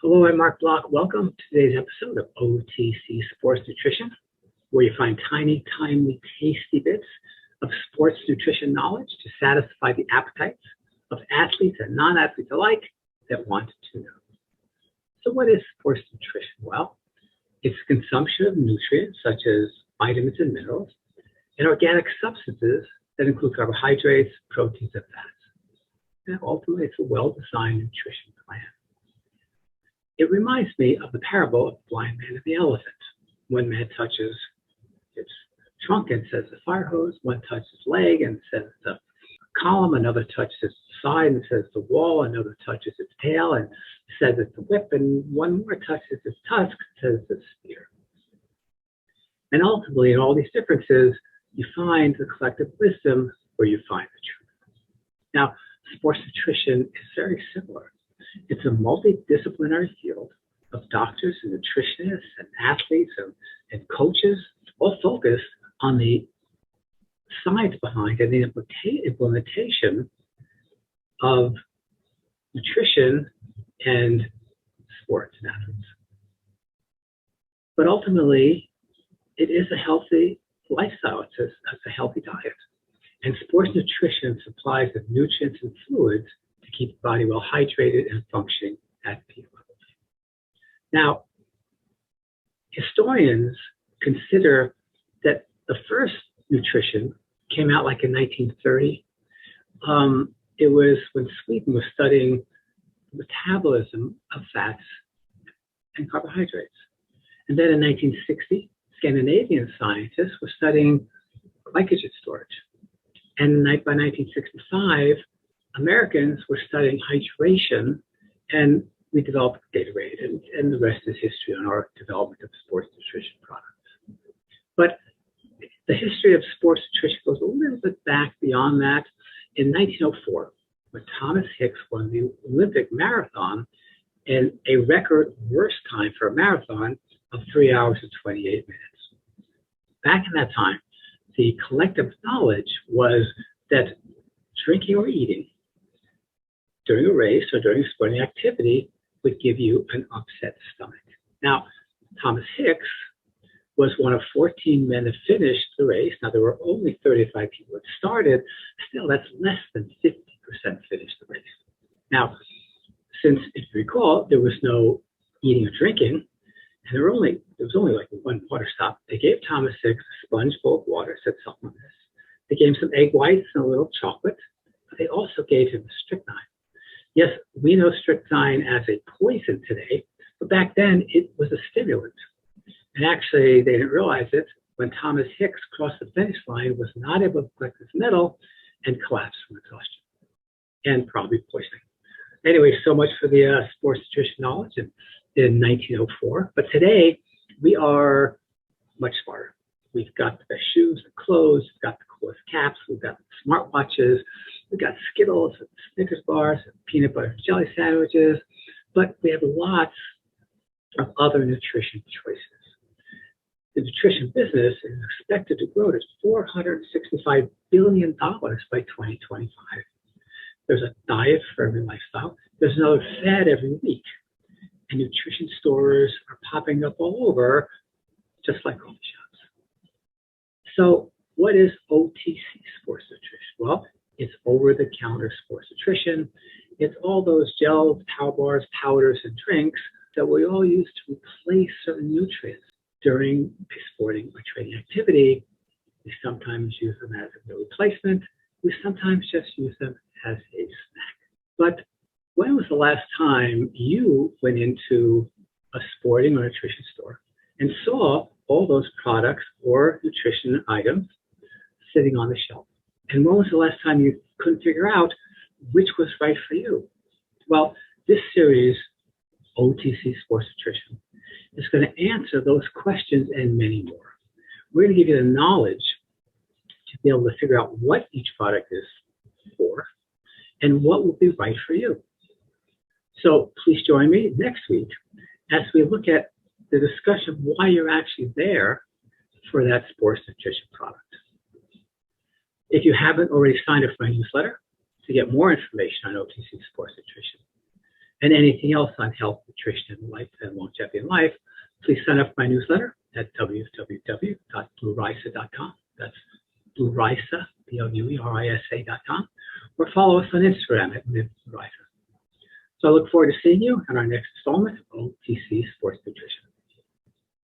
Hello, I'm Mark Block. Welcome to today's episode of OTC Sports Nutrition, where you find tiny, timely, tasty bits of sports nutrition knowledge to satisfy the appetites of athletes and non-athletes alike that want to know. So what is sports nutrition? Well, it's consumption of nutrients such as vitamins and minerals and organic substances that include carbohydrates, proteins, and fats. And ultimately, it's a well-designed nutrition plan. It reminds me of the parable of the blind man and the elephant. One man touches its trunk and says the fire hose, one touches its leg and says the column, another touches its side and says the wall, another touches its tail and says it's the whip, and one more touches its tusk and says the spear. And ultimately, in all these differences, you find the collective wisdom where you find the truth. Now, sports nutrition is very similar. It's a multidisciplinary field of doctors and nutritionists and athletes and coaches, all focused on the science behind and the implementation of nutrition and sports and athletes. But ultimately, it is a healthy lifestyle. It's a healthy diet. And sports nutrition supplies the nutrients and fluids to keep the body well hydrated and functioning at peak levels. Now, historians consider that the first nutrition came out like in 1930. It was when Sweden was studying the metabolism of fats and carbohydrates. And then in 1960, Scandinavian scientists were studying glycogen storage. And by 1965, Americans were studying hydration, and we developed Gatorade, and the rest is history on our development of sports nutrition products. But the history of sports nutrition goes a little bit back beyond that. In 1904, when Thomas Hicks won the Olympic marathon in a record worst time for a marathon of 3 hours and 28 minutes. Back in that time, the collective knowledge was that drinking or eating during a race or during a sporting activity would give you an upset stomach. Now, Thomas Hicks was one of 14 men that finished the race. Now, there were only 35 people that started. Still, that's less than 50% finished the race. Now, since, if you recall, there was no eating or drinking, and there was only like one water stop, they gave Thomas Hicks a sponge full of water, said something like this. They gave him some egg whites and a little chocolate, but they also gave him strychnine. Yes, we know strychnine as a poison today, but back then it was a stimulant. And actually, they didn't realize it when Thomas Hicks crossed the finish line, was not able to collect his medal and collapsed from exhaustion and probably poisoning. Anyway, so much for the sports nutrition knowledge in 1904. But today, we are much smarter. We've got the best shoes and clothes, we've got the coolest caps, we've got smartwatches, we've got Skittles and Snickers bars and peanut butter and jelly sandwiches, but we have lots of other nutrition choices. The nutrition business is expected to grow to $465 billion by 2025. There's a diet for every lifestyle. There's another fad every week. And nutrition stores are popping up all over, just like coffee shops. So what is OTC sports nutrition? Well, it's over-the-counter sports nutrition. It's all those gels, Powerbars, powders, and drinks that we all use to replace certain nutrients during a sporting or training activity. We sometimes use them as a meal replacement. We sometimes just use them as a snack. But when was the last time you went into a sporting or nutrition store and saw all those products or nutrition items sitting on the shelf? And when was the last time you couldn't figure out which was right for you? Well, this series, OTC Sports Nutrition, is going to answer those questions and many more. We're going to give you the knowledge to be able to figure out what each product is for and what will be right for you. So please join me next week as we look at the discussion of why you're actually there for that sports nutrition product. If you haven't already signed up for my newsletter to get more information on OTC Sports Nutrition, and anything else on health, nutrition, and life and longevity in life, please sign up for my newsletter at www.bluerisa.com. That's bluerisa, BLUERISA.com, or follow us on Instagram at bluerisa. So I look forward to seeing you in our next installment of OTC Sports Nutrition.